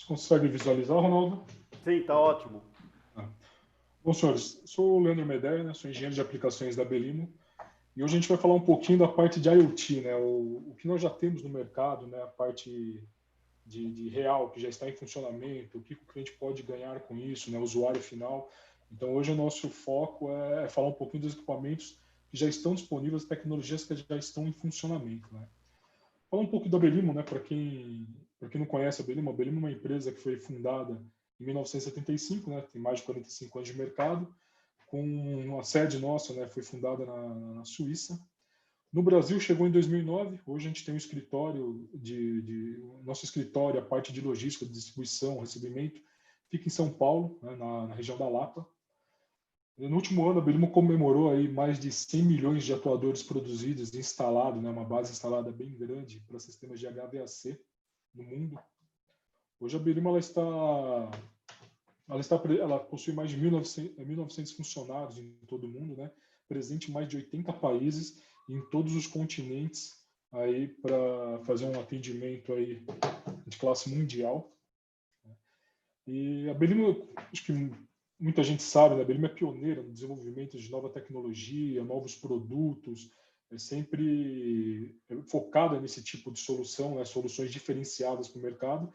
Consegue visualizar, Ronaldo? Sim, está ótimo. Bom, senhores, sou o Leandro Medeia, né? Sou engenheiro de aplicações da Belimo, e hoje a gente vai falar um pouquinho da parte de IoT, né? O que nós já temos no mercado, né? A parte de real, que já está em funcionamento, o que o cliente pode ganhar com isso, né? O usuário final. Então, hoje o nosso foco é falar um pouquinho dos equipamentos que já estão disponíveis, tecnologias que já estão em funcionamento, né? Falar um pouco da Belimo, né? Para quem não conhece a Belimo é uma empresa que foi fundada em 1975, né? Tem mais de 45 anos de mercado, com uma sede nossa, né? Foi fundada na Suíça. No Brasil chegou em 2009. Hoje a gente tem um escritório nosso escritório, a parte de logística, de distribuição, recebimento, fica em São Paulo, né? Na região da Lapa. No último ano, a Belimo comemorou aí mais de 100 milhões de atuadores produzidos e instalados, né, uma base instalada bem grande para sistemas de HVAC no mundo. Hoje a Belimo ela possui mais de 1.900 funcionários em todo o mundo, né, presente em mais de 80 países em todos os continentes aí para fazer um atendimento aí de classe mundial. E a Belimo, acho que muita gente sabe, né? A Belimo é pioneira no desenvolvimento de nova tecnologia, novos produtos, é sempre focada nesse tipo de solução, né? Soluções diferenciadas para o mercado.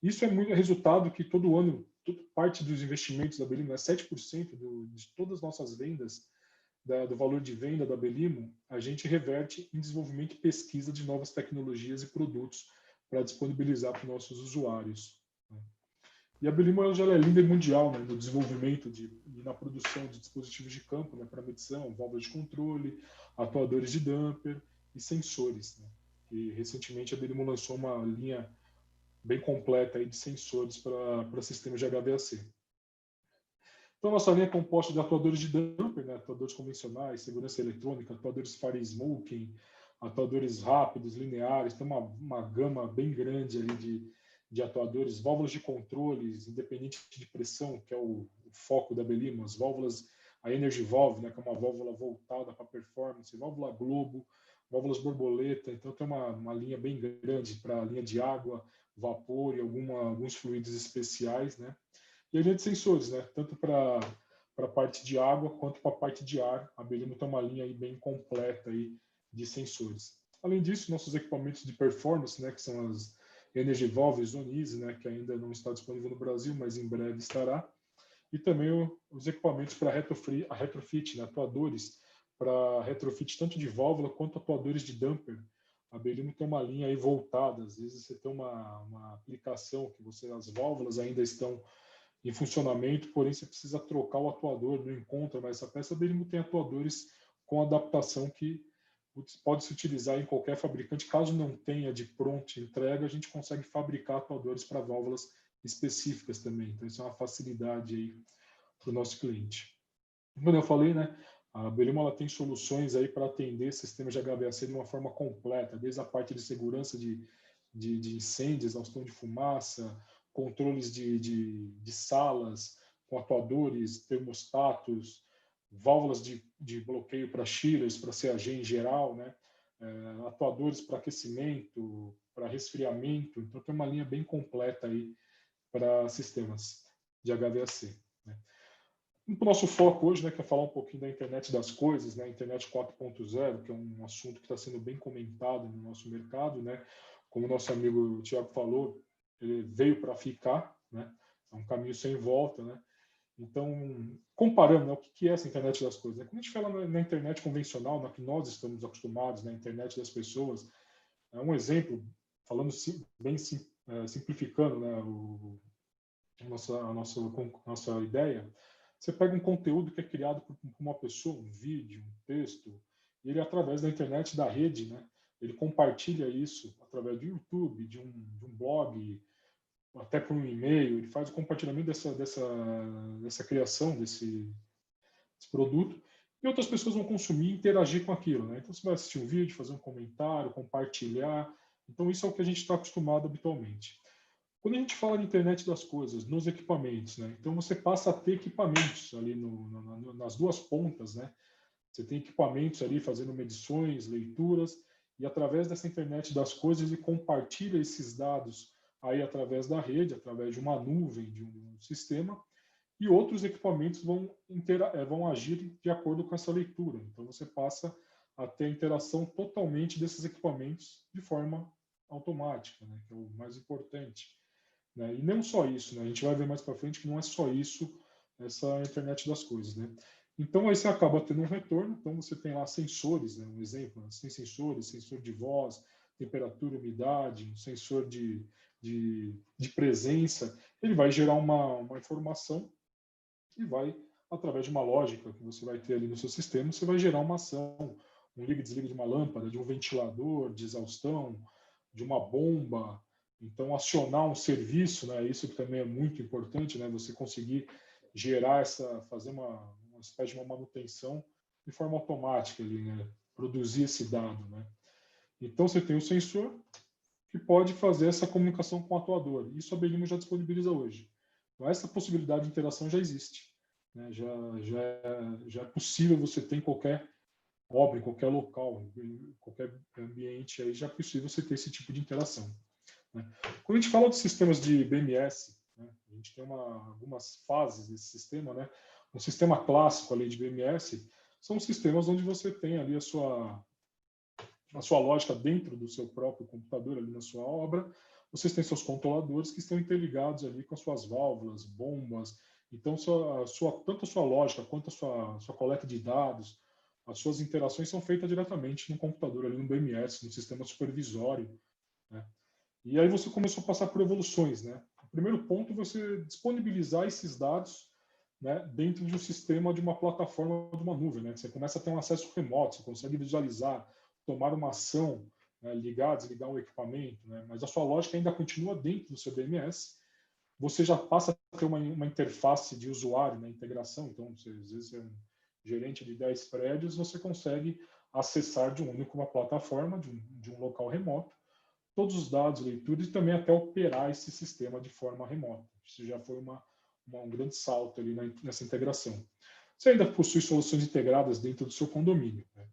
Isso é muito resultado que todo ano, parte dos investimentos da Belimo, né? 7% de todas as nossas vendas, do valor de venda da Belimo, a gente reverte em desenvolvimento e pesquisa de novas tecnologias e produtos para disponibilizar para os nossos usuários. E a Belimo já é líder mundial, né, no desenvolvimento e na produção de dispositivos de campo, né, para medição, válvulas de controle, atuadores de damper e sensores. Né? E recentemente a Belimo lançou uma linha bem completa aí de sensores para sistemas de HVAC. Então, nossa linha é composta de atuadores de damper, né, atuadores convencionais, segurança eletrônica, atuadores fire smoking, atuadores rápidos, lineares, tem uma gama bem grande ali de atuadores, válvulas de controles, independente de pressão, que é o foco da Belimo, as válvulas, a Energy Valve, né, que é uma válvula voltada para performance, válvula Globo, válvulas borboleta, então tem uma linha bem grande para a linha de água, vapor e alguns fluidos especiais, né? E a linha de sensores, né? Tanto para a parte de água quanto para a parte de ar. A Belimo tem uma linha aí bem completa aí de sensores. Além disso, nossos equipamentos de performance, né, que são as Energy Valve Zone Easy, né, que ainda não está disponível no Brasil, mas em breve estará. E também os equipamentos para retrofit, né, atuadores para retrofit tanto de válvula quanto atuadores de damper. A Belimo tem uma linha aí voltada. Às vezes você tem uma aplicação que as válvulas ainda estão em funcionamento, porém você precisa trocar o atuador, não encontra mais essa peça. A Belimo tem atuadores com adaptação que pode se utilizar em qualquer fabricante. Caso não tenha de pronta entrega, a gente consegue fabricar atuadores para válvulas específicas também. Então isso é uma facilidade aí para o nosso cliente. Como eu falei, né, a Belimo ela tem soluções aí para atender sistemas de HVAC de uma forma completa, desde a parte de segurança de incêndios, exaustão de fumaça, controles de salas com atuadores, termostatos, válvulas de bloqueio para chillers, para CAG em geral, né? Atuadores para aquecimento, para resfriamento. Então tem uma linha bem completa aí para sistemas de HVAC. Né? O nosso foco hoje, né, que é falar um pouquinho da internet das coisas, né, internet 4.0, que é um assunto que está sendo bem comentado no nosso mercado, né? Como o nosso amigo Thiago falou, ele veio para ficar, né? É um caminho sem volta, né? Então, comparando, né, o que é essa internet das coisas? Né? Quando a gente fala na internet convencional, na que nós estamos acostumados, na internet das pessoas, é um exemplo, falando bem simplificando, né, a nossa ideia. Você pega um conteúdo que é criado por uma pessoa, um vídeo, um texto, e ele, através da internet, da rede, né, ele compartilha isso através do YouTube, de um blog, até por um e-mail, ele faz o compartilhamento dessa criação, desse produto, e outras pessoas vão consumir e interagir com aquilo. Né? Então, você vai assistir um vídeo, fazer um comentário, compartilhar. Então, isso é o que a gente está acostumado habitualmente. Quando a gente fala de internet das coisas, nos equipamentos, né? Então você passa a ter equipamentos ali nas duas pontas, né? Você tem equipamentos ali fazendo medições, leituras, e através dessa internet das coisas ele compartilha esses dados aí através da rede, através de uma nuvem, de um sistema, e outros equipamentos vão agir de acordo com essa leitura. Então, você passa a ter a interação totalmente desses equipamentos de forma automática, né, que é o mais importante. Né? E não só isso, né? A gente vai ver mais para frente que não é só isso, essa internet das coisas. Né? Então, aí você acaba tendo um retorno. Então, você tem lá sensores, né? Um exemplo, né? Você tem sensores, sensor de voz, temperatura, umidade, um sensor de presença. Ele vai gerar uma informação e vai, através de uma lógica que você vai ter ali no seu sistema, você vai gerar uma ação, um liga e desliga de uma lâmpada, de um ventilador, de exaustão, de uma bomba. Então, acionar um serviço, né? Isso que também é muito importante, né? Você conseguir gerar fazer uma espécie de uma manutenção de forma automática ali, né? Produzir esse dado, né? Então, você tem o sensor que pode fazer essa comunicação com o atuador. Isso a Belimo já disponibiliza hoje. Então, essa possibilidade de interação já existe. Né? Já é possível você ter em qualquer obra, em qualquer local, em qualquer ambiente, aí já é possível você ter esse tipo de interação. Né? Quando a gente fala de sistemas de BMS, né? A gente tem algumas fases desse sistema. Né? Um sistema clássico ali de BMS são sistemas onde você tem ali a sua lógica dentro do seu próprio computador, ali na sua obra. Vocês têm seus controladores que estão interligados ali com as suas válvulas, bombas. Então, tanto a sua lógica quanto a sua coleta de dados, as suas interações são feitas diretamente no computador, ali no BMS, no sistema supervisório. Né? E aí você começou a passar por evoluções. Né? O primeiro ponto é você disponibilizar esses dados, né, dentro de um sistema, de uma plataforma, de uma nuvem. Né? Você começa a ter um acesso remoto, você consegue visualizar, tomar uma ação, né, ligar, desligar um equipamento, né? Mas a sua lógica ainda continua dentro do seu DMS. Você já passa a ter uma interface de usuário, né, integração. Então, às vezes é um gerente de 10 prédios, você consegue acessar de um único uma plataforma, de um local remoto, todos os dados, leituras e também até operar esse sistema de forma remota. Isso já foi um grande salto ali nessa integração. Você ainda possui soluções integradas dentro do seu condomínio. Né?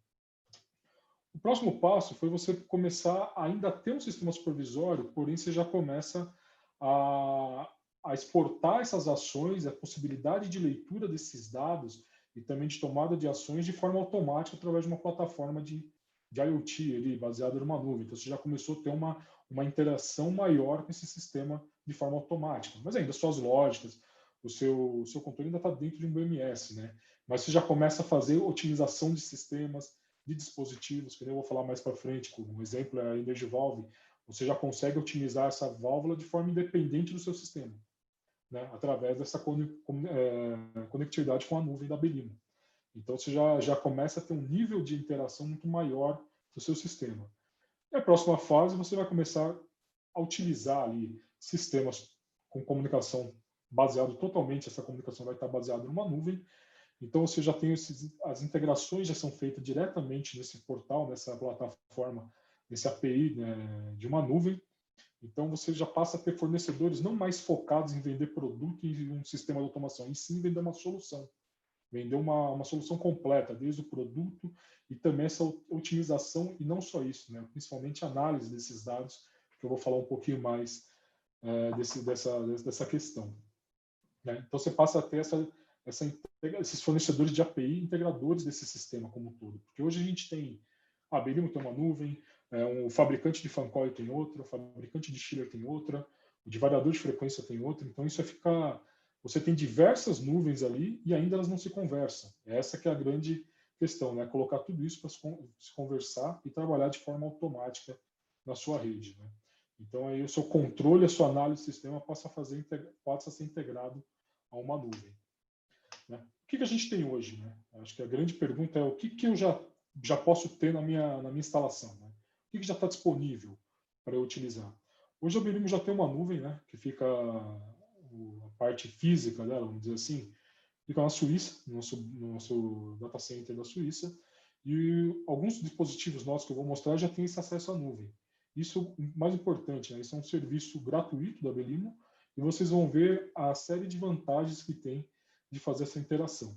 O próximo passo foi você começar a ainda ter um sistema supervisório, porém você já começa a exportar essas ações, a possibilidade de leitura desses dados e também de tomada de ações de forma automática através de uma plataforma de IoT ali, baseada numa nuvem. Então você já começou a ter uma interação maior com esse sistema de forma automática. Mas ainda suas lógicas, o seu controle ainda está dentro de um BMS, né? Mas você já começa a fazer otimização de sistemas, de dispositivos, que eu vou falar mais para frente, como um exemplo é a EnergyValve. Você já consegue otimizar essa válvula de forma independente do seu sistema, né? Através dessa conectividade com a nuvem da Belimo. Então, você já começa a ter um nível de interação muito maior do seu sistema. E a próxima fase, você vai começar a utilizar ali sistemas com comunicação baseado totalmente, essa comunicação vai estar baseada numa nuvem. Então, você já tem as integrações já são feitas diretamente nesse portal, nessa plataforma, nesse API, né, de uma nuvem. Então, você já passa a ter fornecedores não mais focados em vender produto e um sistema de automação, e sim vender uma solução. Vender uma solução completa, desde o produto e também essa otimização, e não só isso, né, principalmente a análise desses dados, que eu vou falar um pouquinho mais dessa questão. Né? Então, você passa a ter esses fornecedores de API, integradores desse sistema como um todo. Porque hoje a gente tem, a Belimo tem uma nuvem, um fabricante de fan coil tem outra, o fabricante de chiller tem outra, o de variador de frequência tem outra. Então, isso você tem diversas nuvens ali e ainda elas não se conversam. Essa que é a grande questão, né? Colocar tudo isso para se conversar e trabalhar de forma automática na sua rede. Né? Então, aí o seu controle, a sua análise do sistema passa a ser integrado a uma nuvem. Né? O que a gente tem hoje? Né? Acho que a grande pergunta é o que eu já posso ter na minha instalação? Né? O que já está disponível para eu utilizar? Hoje a Belimo já tem uma nuvem, né, que fica a parte física dela, vamos dizer assim, fica na Suíça, no nosso data center da Suíça, e alguns dispositivos nossos que eu vou mostrar já têm esse acesso à nuvem. Isso é o mais importante, né? Isso é um serviço gratuito da Belimo, e vocês vão ver a série de vantagens que tem de fazer essa interação.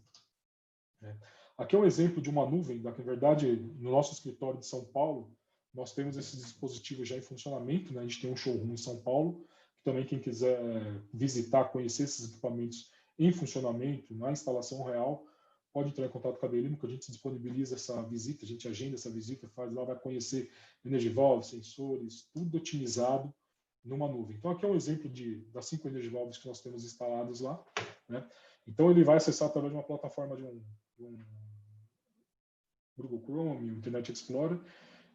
Aqui é um exemplo de uma nuvem, na verdade, no nosso escritório de São Paulo, nós temos esses dispositivos já em funcionamento, né? A gente tem um showroom em São Paulo, Também quem quiser visitar, conhecer esses equipamentos em funcionamento, na instalação real, pode entrar em contato com a Belimo, que a gente disponibiliza essa visita, a gente agenda essa visita, faz lá, vai conhecer Energivolve, sensores, tudo otimizado numa nuvem. Então, aqui é um exemplo das 5 Energivolves que nós temos instalados lá, né? Então, ele vai acessar através de uma plataforma de um Google Chrome, um Internet Explorer.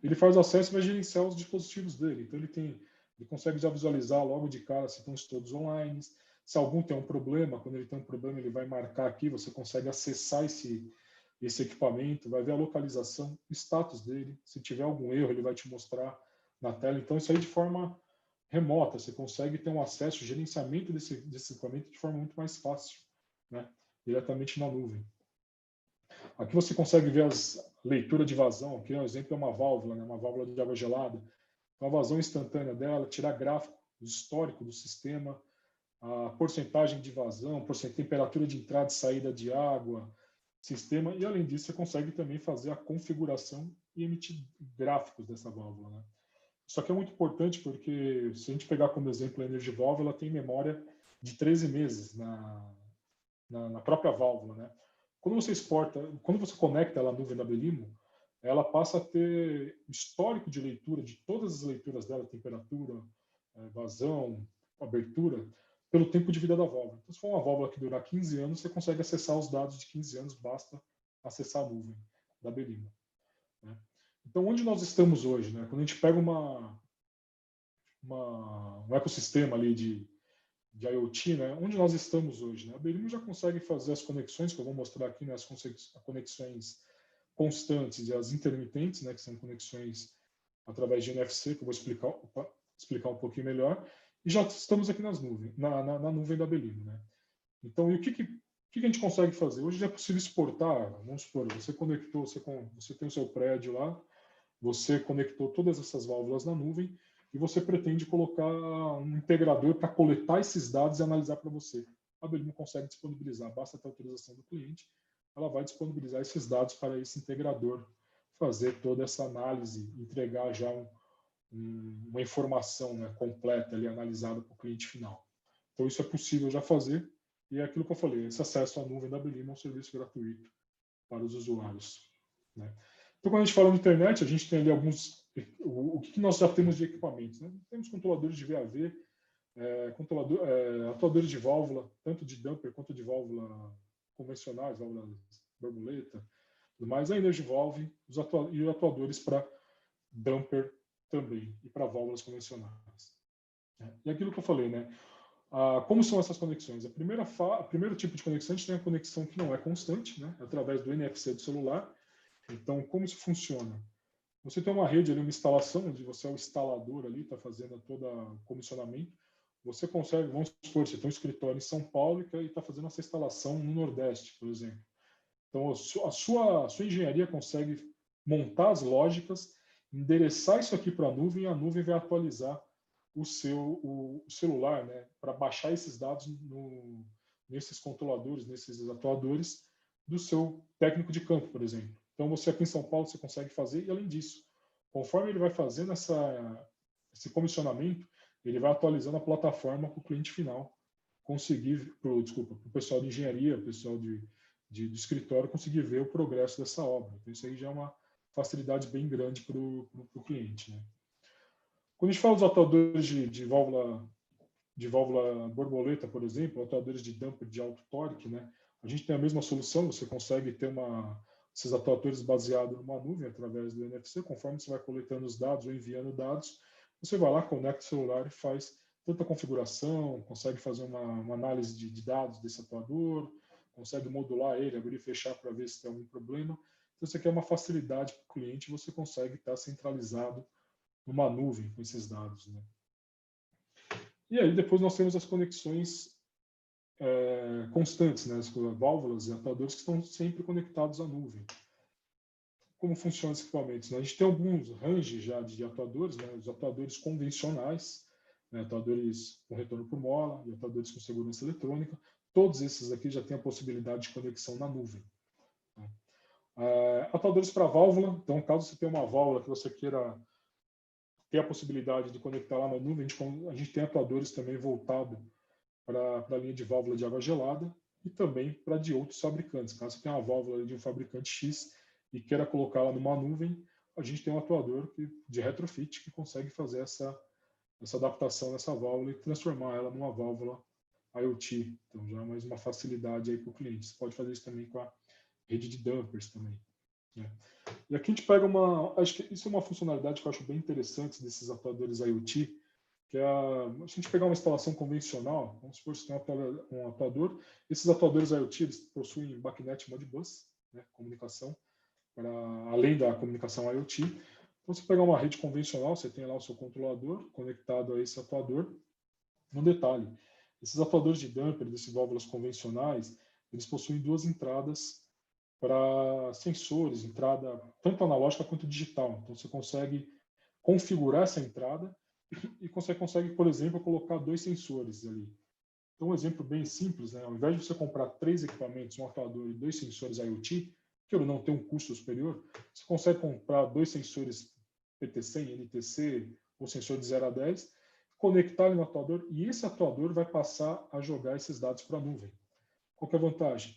Ele faz acesso e vai gerenciar os dispositivos dele. Então, ele consegue já visualizar logo de cara se estão todos online. Se algum tem um problema, quando ele tem um problema, ele vai marcar aqui, você consegue acessar esse equipamento, vai ver a localização, o status dele. Se tiver algum erro, ele vai te mostrar na tela. Então, isso aí de forma remota, você consegue ter um acesso, gerenciamento desse equipamento de forma muito mais fácil, né? Diretamente na nuvem. Aqui você consegue ver as leituras de vazão. Aqui, um exemplo, é uma válvula, né? Uma válvula de água gelada. Então, a vazão instantânea dela, tirar gráfico histórico do sistema, a porcentagem de vazão, temperatura de entrada e saída de água, sistema. E, além disso, você consegue também fazer a configuração e emitir gráficos dessa válvula, né? Isso aqui é muito importante porque, se a gente pegar como exemplo a Energivolve, ela tem memória de 13 meses na própria válvula, né? Quando você conecta ela à nuvem da Belimo, ela passa a ter histórico de leitura de todas as leituras dela, temperatura, vazão, abertura, pelo tempo de vida da válvula. Então, se for uma válvula que durar 15 anos, você consegue acessar os dados de 15 anos, basta acessar a nuvem da Belimo, né? Então, onde nós estamos hoje, né? Quando a gente pega um ecossistema ali de IoT, né? Onde nós estamos hoje, né? A Belimo já consegue fazer as conexões, que eu vou mostrar aqui, né? As conexões constantes e as intermitentes, né? Que são conexões através de NFC, que eu vou explicar um pouquinho melhor. E já estamos aqui nas nuvens, na nuvem da Belimo, né? Então, e o que a gente consegue fazer? Hoje já é possível exportar, vamos supor, você conectou, você tem o seu prédio lá, você conectou todas essas válvulas na nuvem e você pretende colocar um integrador para coletar esses dados e analisar para você. A Belimo consegue disponibilizar, basta ter autorização do cliente, ela vai disponibilizar esses dados para esse integrador fazer toda essa análise, entregar já uma informação, né, completa ali, analisada para o cliente final. Então, isso é possível já fazer, e é aquilo que eu falei, esse acesso à nuvem da Belimo é um serviço gratuito para os usuários, né? Então, quando a gente fala de internet, a gente tem ali o que nós já temos de equipamentos, né? Temos controladores de VAV, atuadores de válvula, tanto de damper quanto de válvula convencionais, válvula borboleta, tudo mais, a Energivolve e atuadores para damper também, e para válvulas convencionais, né? E aquilo que eu falei, né? Como são essas conexões? O primeiro tipo de conexão, a gente tem a conexão que não é constante, né? Através do NFC do celular. Então, como isso funciona? Você tem uma rede ali, uma instalação, onde você é o instalador ali, está fazendo todo o comissionamento. Você consegue, vamos supor, você tem um escritório em São Paulo e está fazendo essa instalação no Nordeste, por exemplo. Então, a sua engenharia consegue montar as lógicas, endereçar isso aqui para a nuvem, e a nuvem vai atualizar o celular, né, para baixar esses dados nesses controladores, nesses atuadores do seu técnico de campo, por exemplo. Então, você aqui em São Paulo, você consegue fazer, e além disso, conforme ele vai fazendo esse comissionamento, ele vai atualizando a plataforma para o cliente final conseguir, para o pessoal de engenharia, o pessoal do escritório conseguir ver o progresso dessa obra. Então, isso aí já é uma facilidade bem grande para o cliente, né? Quando a gente fala dos atuadores de válvula borboleta, por exemplo, atuadores de damper de alto torque, né? A gente tem a mesma solução, você consegue ter esses atuadores baseados numa nuvem através do NFC, conforme você vai coletando os dados ou enviando dados, você vai lá, conecta o celular e faz tanta configuração, consegue fazer uma análise de dados desse atuador, consegue modular ele, abrir e fechar para ver se tem algum problema. Então, isso aqui é uma facilidade para o cliente, você consegue estar centralizado numa nuvem com esses dados, né? E aí depois nós temos as conexões constantes, né? As válvulas e atuadores que estão sempre conectados à nuvem. Como funcionam esses equipamentos, né? A gente tem alguns ranges já de atuadores, né? Os atuadores convencionais, né? Atuadores com retorno por mola e atuadores com segurança eletrônica. Todos esses aqui já têm a possibilidade de conexão na nuvem, né? Atuadores para válvula, então caso você tenha uma válvula que você queira ter a possibilidade de conectar lá na nuvem, a gente tem atuadores também voltados para a linha de válvula de água gelada e também para de outros fabricantes. Caso você tenha uma válvula de um fabricante X e queira colocá-la numa nuvem, a gente tem um atuador de retrofit que consegue fazer essa adaptação nessa válvula e transformar ela numa válvula IoT. Então já é mais uma facilidade aí para o cliente. Você pode fazer isso também com a rede de dampers também, né? E aqui a gente pega acho que isso é uma funcionalidade que eu acho bem interessante desses atuadores IoT, que é a gente pegar uma instalação convencional, vamos supor que você tem um atuador, esses atuadores IoT eles possuem BACnet Modbus, né, comunicação, além da comunicação IoT. Então, você pegar uma rede convencional, você tem lá o seu controlador conectado a esse atuador. Um detalhe, esses atuadores de dumper, desses válvulas convencionais, eles possuem duas entradas para sensores, entrada tanto analógica quanto digital. Então, você consegue configurar essa entrada e você consegue, por exemplo, colocar dois sensores ali. Então, um exemplo bem simples, né? Ao invés de você comprar 3 equipamentos, um atuador e 2 sensores IoT, que não tem um custo superior, você consegue comprar 2 sensores PT100, NTC, ou sensor de 0 a 10, conectar ele no atuador e esse atuador vai passar a jogar esses dados para a nuvem. Qual que é a vantagem?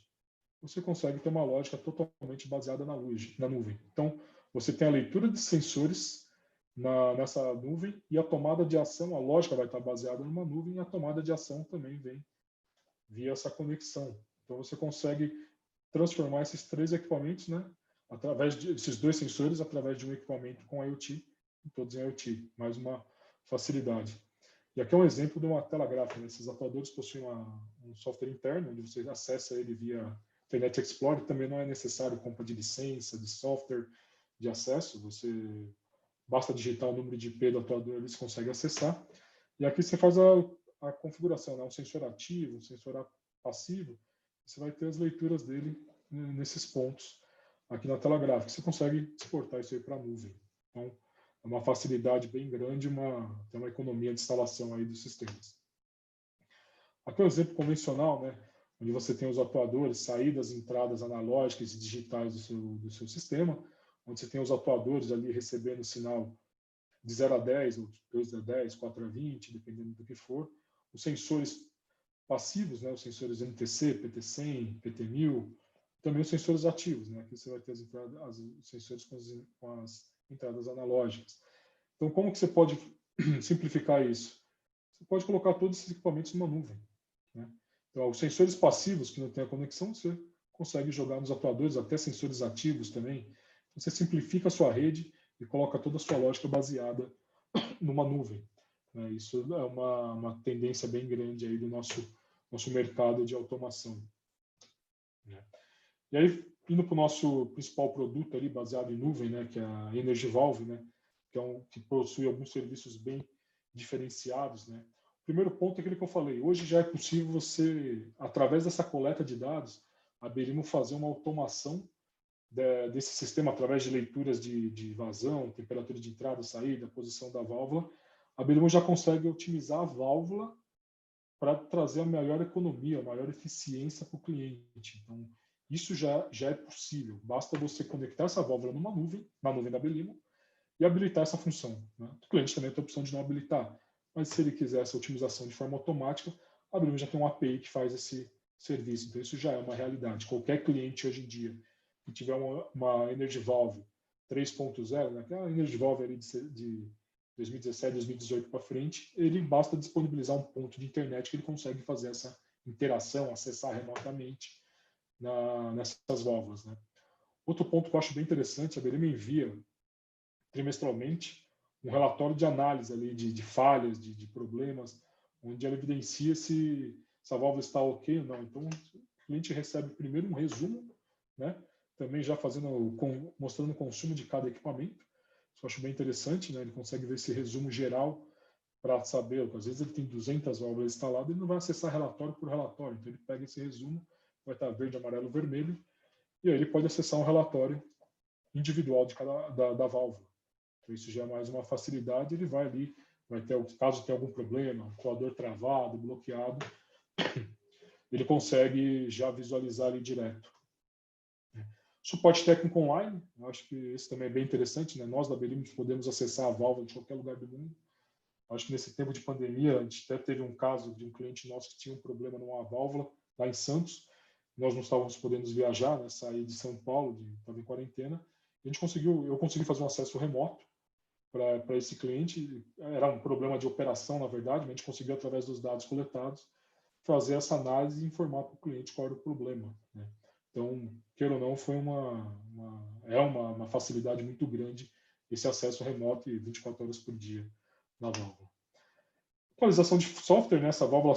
Você consegue ter uma lógica totalmente baseada na nuvem. Então, você tem a leitura de sensores nessa nuvem e a tomada de ação, a lógica vai estar baseada numa nuvem e a tomada de ação também vem via essa conexão. Então, você consegue transformar esses 3 equipamentos, né, através desses 2 sensores, através de um equipamento com IoT, todos em IoT, mais uma facilidade. E aqui é um exemplo de uma tela gráfica, né? Esses atuadores possuem um software interno, onde você acessa ele via Internet Explorer, também não é necessário compra de licença, de software, de acesso, você basta digitar o número de IP do atuador, ele consegue acessar. E aqui você faz a configuração, né? Um sensor ativo, um sensor passivo, você vai ter as leituras dele nesses pontos aqui na tela gráfica. Você consegue exportar isso aí para a nuvem. Então, é uma facilidade bem grande, tem uma economia de instalação aí dos sistemas. Aqui é um exemplo convencional, né? Onde você tem os atuadores, saídas e entradas analógicas e digitais do seu sistema, onde você tem os atuadores ali recebendo sinal de 0 a 10, ou 2 a 10, 4 a 20, dependendo do que for. Os sensores passivos, né, os sensores NTC, PT100, PT1000, também os sensores ativos, né, aqui você vai ter os sensores com as entradas analógicas. Então, como que você pode simplificar isso? Você pode colocar todos esses equipamentos numa nuvem, né? Então, os sensores passivos que não tem a conexão, você consegue jogar nos atuadores, até sensores ativos também. Você simplifica a sua rede e coloca toda a sua lógica baseada numa nuvem. Isso é uma tendência bem grande aí do nosso mercado de automação. E aí, indo para o nosso principal produto ali, baseado em nuvem, né, que é a Energy Valve, né, que possui alguns serviços bem diferenciados, né. O primeiro ponto é aquele que eu falei. Hoje já é possível você, através dessa coleta de dados, a Belimo fazer uma automação desse sistema através de leituras de vazão, temperatura de entrada, saída, posição da válvula. A Belimo já consegue otimizar a válvula para trazer a maior economia, a maior eficiência para o cliente. Então, isso já é possível. Basta você conectar essa válvula numa nuvem, na nuvem da Belimo, e habilitar essa função, né? O cliente também tem a opção de não habilitar, mas se ele quiser essa otimização de forma automática, a Belimo já tem um API que faz esse serviço. Então, isso já é uma realidade. Qualquer cliente hoje em dia que tiver uma Energy Valve 3.0, né, que é a Energy Valve ali de 2017, 2018 para frente, ele basta disponibilizar um ponto de internet que ele consegue fazer essa interação, acessar remotamente nessas válvulas, né? Outro ponto que eu acho bem interessante, a Belimo envia trimestralmente um relatório de análise ali de falhas, de problemas, onde ela evidencia se essa válvula está ok ou não. Então, o cliente recebe primeiro um resumo, né? Também já mostrando o consumo de cada equipamento. Isso eu acho bem interessante, né? Ele consegue ver esse resumo geral para saber, às vezes ele tem 200 válvulas instaladas, ele não vai acessar relatório por relatório. Então, ele pega esse resumo, vai estar verde, amarelo, vermelho, e aí ele pode acessar um relatório individual da válvula. Então, isso já é mais uma facilidade. Ele vai ali, caso tenha algum problema, coador travado, bloqueado, ele consegue já visualizar ali direto. Suporte técnico online, eu acho que isso também é bem interessante, né? Nós da Belimo podemos acessar a válvula de qualquer lugar do mundo. Acho que nesse tempo de pandemia, a gente até teve um caso de um cliente nosso que tinha um problema numa válvula lá em Santos. Nós não estávamos podendo viajar, né? Sair de São Paulo, estava em quarentena. Eu consegui fazer um acesso remoto para esse cliente. Era um problema de operação, na verdade, mas a gente conseguiu, através dos dados coletados, fazer essa análise e informar para o cliente qual era o problema, né? Então, queira ou não, foi uma facilidade muito grande esse acesso remoto e 24 horas por dia na válvula. Atualização de software, né? Essa válvula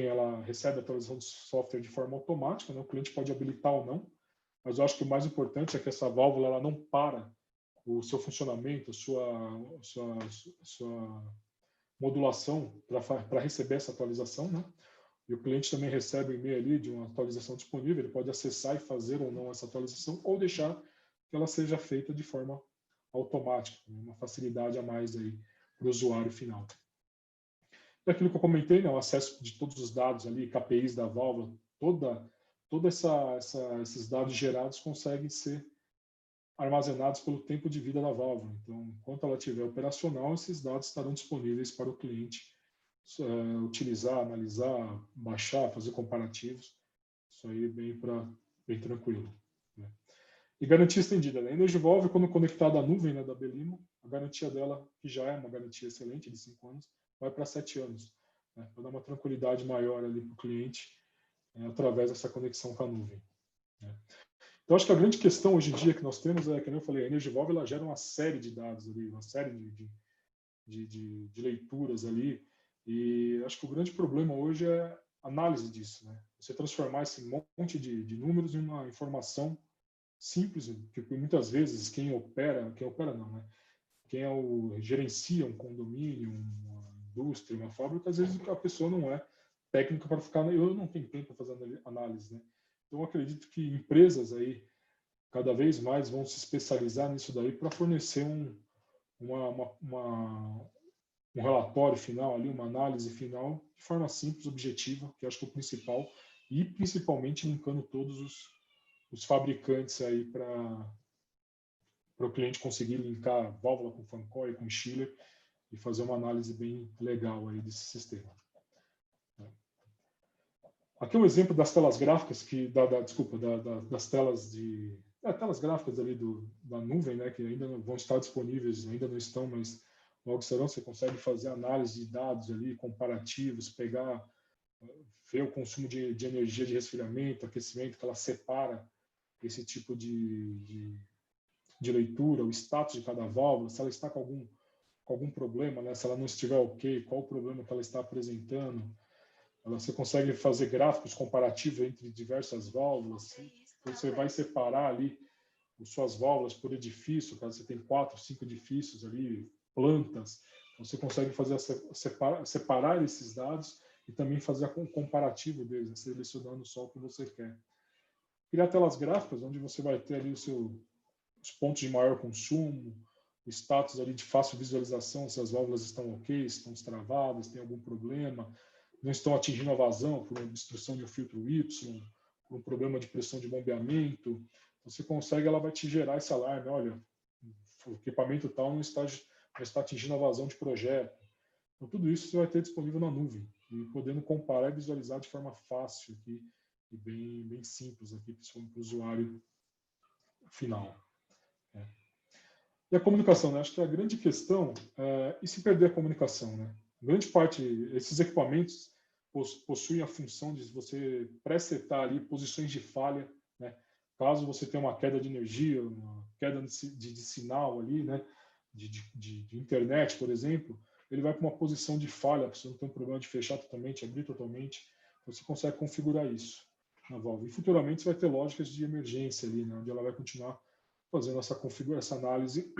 ela recebe a atualização de software de forma automática, né? O cliente pode habilitar ou não, mas eu acho que o mais importante é que essa válvula ela não para o seu funcionamento, sua modulação para receber essa atualização, né? E o cliente também recebe um e-mail ali de uma atualização disponível, ele pode acessar e fazer ou não essa atualização, ou deixar que ela seja feita de forma automática, uma facilidade a mais aí para o usuário final. E aquilo que eu comentei, né, o acesso de todos os dados ali, KPIs da válvula, esses dados gerados conseguem ser armazenados pelo tempo de vida da válvula. Então, enquanto ela estiver operacional, esses dados estarão disponíveis para o cliente utilizar, analisar, baixar, fazer comparativos. Isso aí é bem tranquilo, né? E garantia estendida, né? A Energivolve, quando conectada à nuvem, né, da Belimo, a garantia dela, que já é uma garantia excelente de 5 anos, vai para 7 anos, né, para dar uma tranquilidade maior ali para o cliente, através dessa conexão com a nuvem, né? Então, acho que a grande questão hoje em dia que nós temos é, como eu falei, a Energivolve ela gera uma série de dados ali, uma série de leituras ali, e acho que o grande problema hoje é a análise disso, né? Você transformar esse monte de números em uma informação simples, porque muitas vezes quem opera não, né? Quem gerencia um condomínio, uma indústria, uma fábrica, às vezes a pessoa não é técnica para ficar, eu não tenho tempo para fazer análise, né? Então, eu acredito que empresas aí cada vez mais vão se especializar nisso daí para fornecer um relatório final ali, uma análise final de forma simples, objetiva, que acho que é o principal, e principalmente linkando todos os fabricantes aí para o cliente conseguir linkar válvula com fan coil, com chiller e fazer uma análise bem legal aí desse sistema. Aqui é um exemplo das telas gráficas das telas gráficas ali da nuvem, né, que ainda não vão estar disponíveis, ainda não estão, mas logo serão. Você consegue fazer análise de dados ali, comparativos, ver o consumo de energia de resfriamento, aquecimento, que ela separa esse tipo de leitura, o status de cada válvula, se ela está com algum problema, né, se ela não estiver ok, qual o problema que ela está apresentando. Você consegue fazer gráficos comparativos entre diversas válvulas. Você vai separar ali as suas válvulas por edifício, caso você tem 4, 5 edifícios ali, plantas. Você consegue separar esses dados e também fazer um comparativo deles, selecionando só o que você quer. Criar telas gráficas, onde você vai ter ali os pontos de maior consumo, o status ali de fácil visualização, se as válvulas estão ok, estão travadas, tem algum problema, não estão atingindo a vazão por uma obstrução de um filtro Y, por um problema de pressão de bombeamento. Você consegue, ela vai te gerar esse alarme, olha, o equipamento tal não está atingindo a vazão de projeto. Então, tudo isso você vai ter disponível na nuvem, e podendo comparar e visualizar de forma fácil aqui, e bem simples aqui, principalmente para o usuário final. E a comunicação, né? Acho que a grande questão é e se perder a comunicação, né? Grande parte, esses equipamentos possuem a função de você presetar ali posições de falha, né? Caso você tenha uma queda de energia, uma queda de sinal ali, né? De internet, por exemplo, ele vai para uma posição de falha, você não tem um problema de fechar totalmente, abrir totalmente, você consegue configurar isso na válvula. E futuramente você vai ter lógicas de emergência ali, né? Onde ela vai continuar fazendo essa análise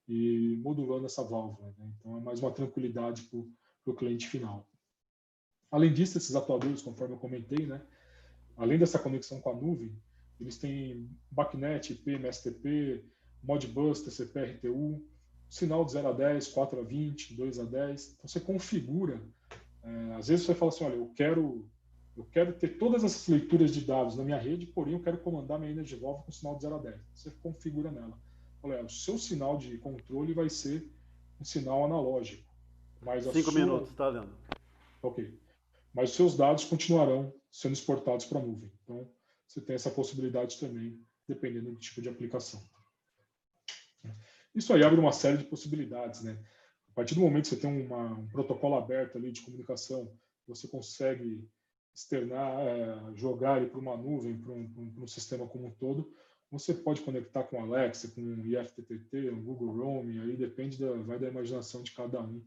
e modulando essa válvula, né? Então é mais uma tranquilidade para o cliente final. Além disso, esses atuadores, conforme eu comentei, né, além dessa conexão com a nuvem, eles têm BACnet, IP, MSTP, Modbus, TCP, RTU, sinal de 0 a 10, 4 a 20, 2 a 10. Então você configura. Às vezes você fala assim, olha, eu Eu quero ter todas essas leituras de dados na minha rede, porém eu quero comandar minha EnergyVolve com sinal de 0 a 10. Você configura nela. Olha, o seu sinal de controle vai ser um sinal analógico, mas a 5 sua... minutos, tá, Leandro? Ok. Mas os seus dados continuarão sendo exportados para a nuvem. Então, você tem essa possibilidade também, dependendo do tipo de aplicação. Isso aí abre uma série de possibilidades, né? A partir do momento que você tem um protocolo aberto ali de comunicação, você consegue externar, jogar ele para uma nuvem, para um sistema como um todo. Você pode conectar com Alexa, com IFTTT, um Google Roam, aí depende vai da imaginação de cada um.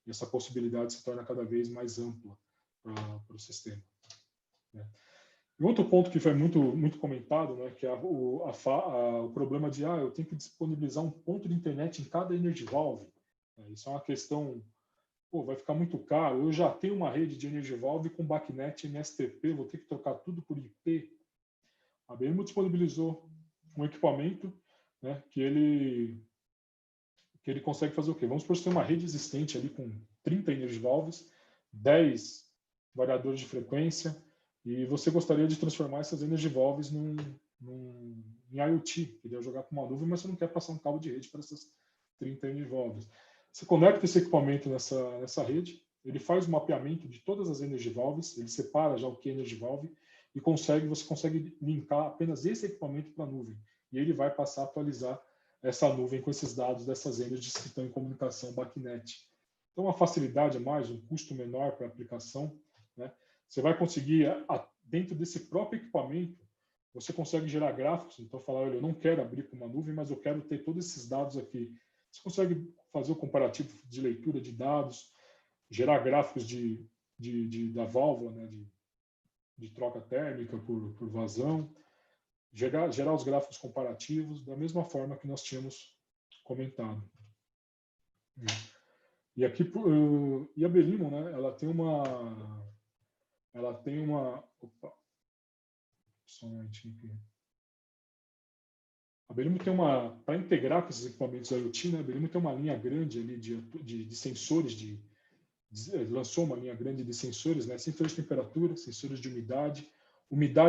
E essa possibilidade se torna cada vez mais ampla para o sistema. Né? E outro ponto que foi muito comentado, né, que é o problema de eu tenho que disponibilizar um ponto de internet em cada EnergyVolve. Isso é uma questão, vai ficar muito caro. Eu já tenho uma rede de EnergyVolve com BACnet MSTP, vou ter que trocar tudo por IP. A BMO disponibilizou um equipamento, né, que ele consegue fazer o quê? Vamos supor que você tem uma rede existente ali com 30 EnergyVolves, 10 variadores de frequência, e você gostaria de transformar essas EnergyVolves em IoT. Queria jogar com uma nuvem, mas você não quer passar um cabo de rede para essas 30 EnergyVolves. Você conecta esse equipamento nessa rede, ele faz o mapeamento de todas as EnergyVolves, ele separa já o que é EnergyVolve, e você consegue linkar apenas esse equipamento para a nuvem. E ele vai passar a atualizar essa nuvem com esses dados dessas energies que estão em comunicação BACnet. Então, uma facilidade a mais, um custo menor para a aplicação, né? Você vai conseguir, dentro desse próprio equipamento, você consegue gerar gráficos. Então, falar, olha, eu não quero abrir com uma nuvem, mas eu quero ter todos esses dados aqui. Você consegue fazer o comparativo de leitura de dados, gerar gráficos da válvula, né, de troca térmica por vazão, gerar os gráficos comparativos da mesma forma que nós tínhamos comentado. E aqui e a Belimo, né? Ela tem opa, só um momentinho aqui. A Belimo tem para integrar com esses equipamentos IoT, né? A Belimo tem uma linha grande ali de sensores lançou uma linha grande de sensores, né? Sensores de temperatura, sensores de umidade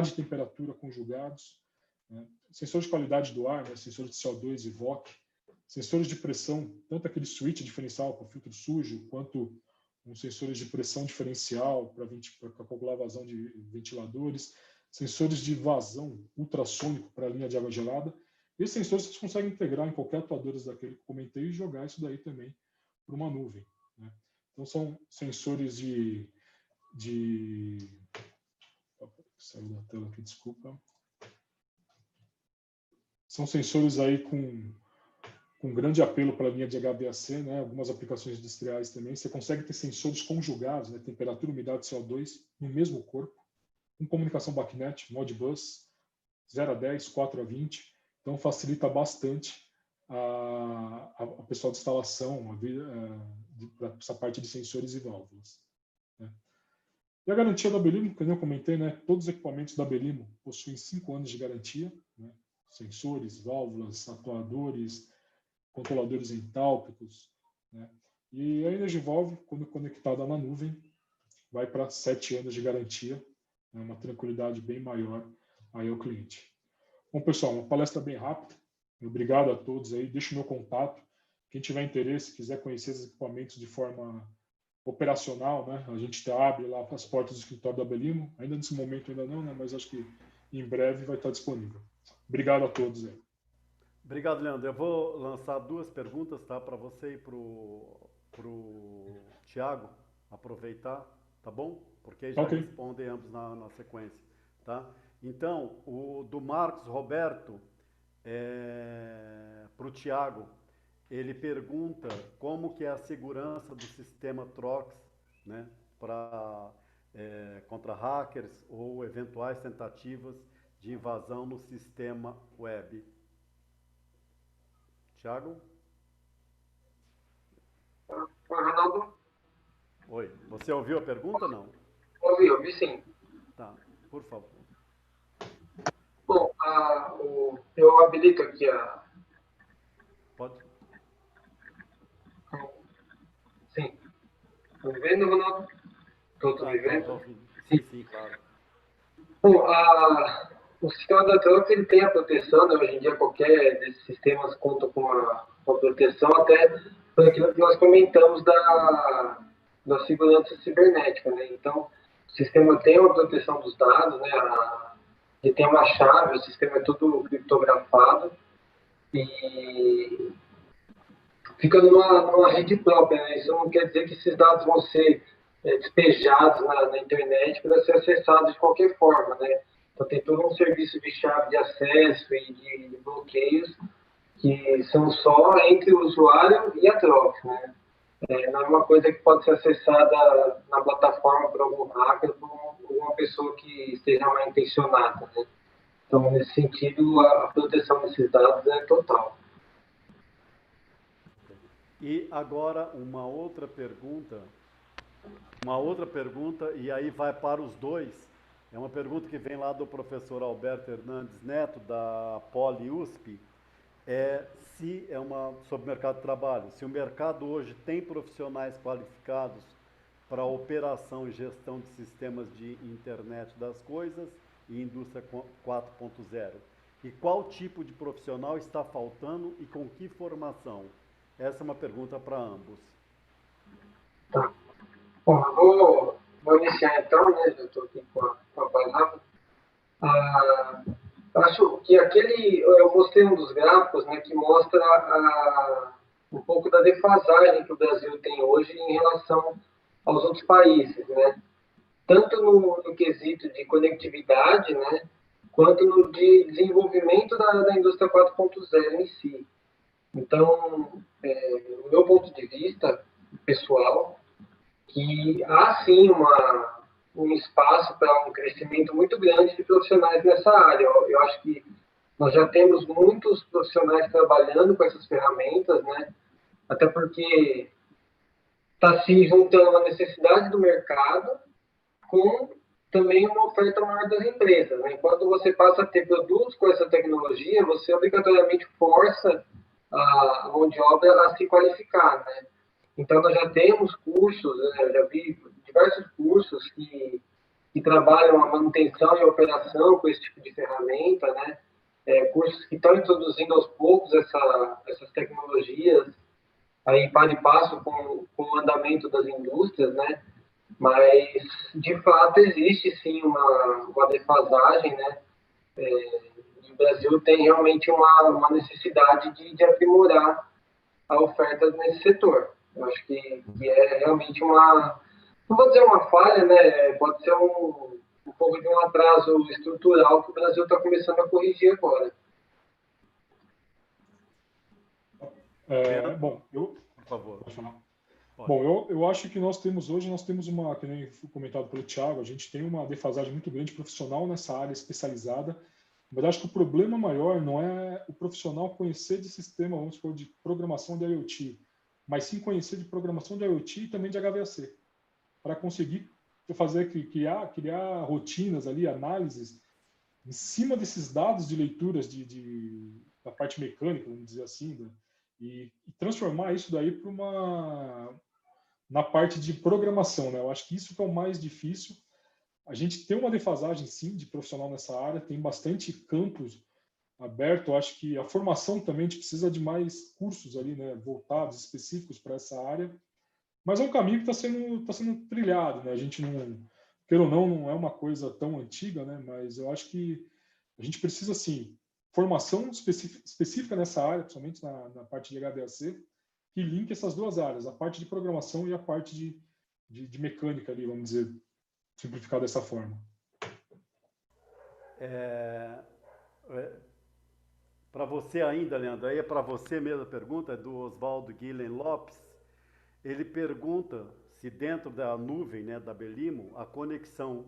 e temperatura conjugados, né? Sensores de qualidade do ar, né? Sensores de CO2 e VOC, sensores de pressão, tanto aquele switch diferencial para filtro sujo, quanto sensores de pressão diferencial para calcular a vazão de ventiladores, sensores de vazão ultrassônico para a linha de água gelada. Esses sensores vocês conseguem integrar em qualquer atuador daquele que eu comentei e jogar isso daí também para uma nuvem, né? Então, são sensores saiu da tela aqui, desculpa. São sensores aí com grande apelo para a linha de HVAC, né? Algumas aplicações industriais também. Você consegue ter sensores conjugados, né? Temperatura, umidade, CO2, no mesmo corpo, com comunicação BACnet, Modbus, 0 a 10, 4 a 20. Então, facilita bastante a pessoal de instalação, para essa parte de sensores e válvulas, né? E a garantia da Belimo, que eu comentei, né? Todos os equipamentos da Belimo possuem 5 anos de garantia, né? Sensores, válvulas, atuadores, controladores entálpicos, né? E a EnergyVolve, quando conectada na nuvem, vai para 7 anos de garantia, né? Uma tranquilidade bem maior aí ao cliente. Bom, pessoal, uma palestra bem rápida. Obrigado a todos aí. Deixo o meu contato. Quem tiver interesse, quiser conhecer os equipamentos de forma operacional, né? A gente abre lá as portas do escritório da Belimo. Ainda nesse momento ainda não, né? Mas acho que em breve vai estar disponível. Obrigado a todos aí. Obrigado, Leandro. Eu vou lançar 2 perguntas, tá, para você e pro Thiago aproveitar, tá bom? Porque aí já Ok. respondem ambos na sequência, tá? Então, o do Marcos Roberto para o Thiago, ele pergunta como que é a segurança do sistema Trox, né, contra hackers ou eventuais tentativas de invasão no sistema web. Thiago? Oi, Ronaldo. Oi. Você ouviu a pergunta, não? Ouvi sim. Tá, por favor. Bom, eu habilito aqui Pode? Sim. Estão me vendo, Ronaldo? Todos Tá, me vendo? tô ouvindo. Sim, sim, claro. Bom, o sistema da troca ele tem a proteção, né? Hoje em dia qualquer desses sistemas conta com uma proteção, até por aquilo que nós comentamos da segurança cibernética, né? Então, o sistema tem uma proteção dos dados, né? Ele tem uma chave, o sistema é tudo criptografado e fica numa rede própria, né? Isso não quer dizer que esses dados vão ser despejados na internet para ser acessados de qualquer forma, né? Então tem todo um serviço de chave de acesso e de bloqueios que são só entre o usuário e a troca, né? Não é uma coisa que pode ser acessada na plataforma por algum hacker ou por uma pessoa que esteja mal intencionada, né? Então, nesse sentido, a proteção desses dados é total. E agora uma outra pergunta, e aí vai para os dois. É uma pergunta que vem lá do professor Alberto Hernandes Neto, da Poli USP, se é sobre o mercado de trabalho. Se o mercado hoje tem profissionais qualificados para operação e gestão de sistemas de internet das coisas e indústria 4.0. E qual tipo de profissional está faltando e com que formação? Essa é uma pergunta para ambos. Tá. Bom, vou iniciar então, né? Já estou aqui com a palavra. Acho que eu mostrei um dos gráficos, né, que mostra um pouco da defasagem que o Brasil tem hoje em relação aos outros países, né? Tanto no quesito de conectividade, né, quanto no de desenvolvimento da indústria 4.0 em si. Então, do meu ponto de vista pessoal, que há sim um espaço para um crescimento muito grande de profissionais nessa área. Eu acho que nós já temos muitos profissionais trabalhando com essas ferramentas, né? Até porque está se juntando uma necessidade do mercado com também uma oferta maior das empresas, né? Enquanto você passa a ter produtos com essa tecnologia, você obrigatoriamente força a mão de obra a se qualificar, né? Então, nós já temos cursos, né? Eu já vi diversos cursos que trabalham a manutenção e a operação com esse tipo de ferramenta, né? Cursos que estão introduzindo aos poucos essas tecnologias, aí para e passo com o andamento das indústrias, né? Mas, de fato, existe sim uma defasagem, né? O Brasil tem realmente uma necessidade de aprimorar a oferta nesse setor. Eu acho que é realmente não vou dizer uma falha, né? Pode ser um pouco de um atraso estrutural que o Brasil está começando a corrigir agora. Bom, por favor. Bom, eu acho que nós temos uma, que nem foi comentado pelo Thiago, a gente tem uma defasagem muito grande profissional nessa área especializada, mas acho que o problema maior não é o profissional conhecer de sistema, vamos supor, de programação de IoT, mas sim conhecer de programação de IoT e também de HVAC, para conseguir criar rotinas ali, análises em cima desses dados de leituras da parte mecânica, vamos dizer assim, né? E transformar isso daí na parte de programação, né? Eu acho que isso que é o mais difícil. A gente tem uma defasagem, sim, de profissional nessa área, tem bastante campos aberto. Eu acho que a formação também, a gente precisa de mais cursos ali, né, voltados, específicos para essa área. Mas é um caminho que está sendo trilhado, né? A gente não, queira ou não é uma coisa tão antiga, né? Mas eu acho que a gente precisa, sim, formação específica nessa área, principalmente na parte de HVAC, que linke essas duas áreas, a parte de programação e a parte de mecânica ali, vamos dizer, simplificar dessa forma. Para você ainda, Leandro, aí é para você mesmo a pergunta, é do Oswaldo Guilhem Lopes. Ele pergunta se dentro da nuvem, né, da Belimo, a conexão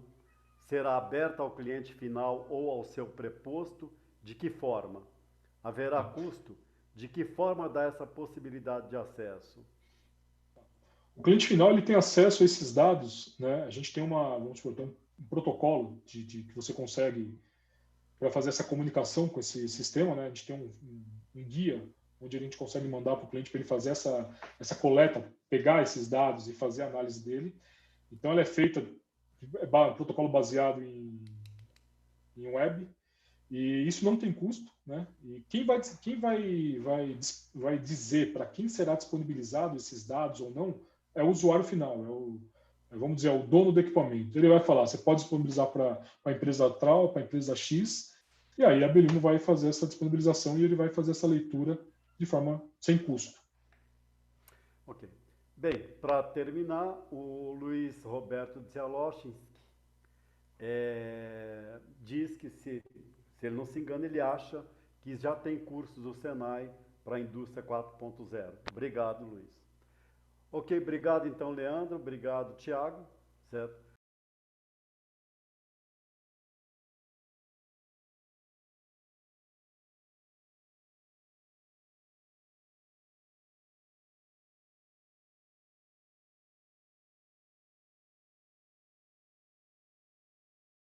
será aberta ao cliente final ou ao seu preposto, de que forma? Haverá custo? De que forma dá essa possibilidade de acesso? O cliente final ele tem acesso a esses dados, né? A gente tem vamos supor, tem um protocolo que você consegue para fazer essa comunicação com esse sistema, né? A gente tem um guia onde a gente consegue mandar para o cliente para ele fazer essa coleta, pegar esses dados e fazer a análise dele. Então, ela é feita, protocolo baseado em em web, e isso não tem custo, né? E quem vai dizer para quem será disponibilizado esses dados ou não é o usuário final, vamos dizer, o dono do equipamento. Ele vai falar, você pode disponibilizar para a empresa tal, para a empresa X, e aí a Belimo vai fazer essa disponibilização e ele vai fazer essa leitura de forma sem custo. Ok. Bem, para terminar, o Luiz Roberto Dzialoshinski diz que, se ele não se engana, ele acha que já tem cursos do Senai para a indústria 4.0. Obrigado, Luiz. Ok, obrigado então, Leandro. Obrigado, Tiago. Certo?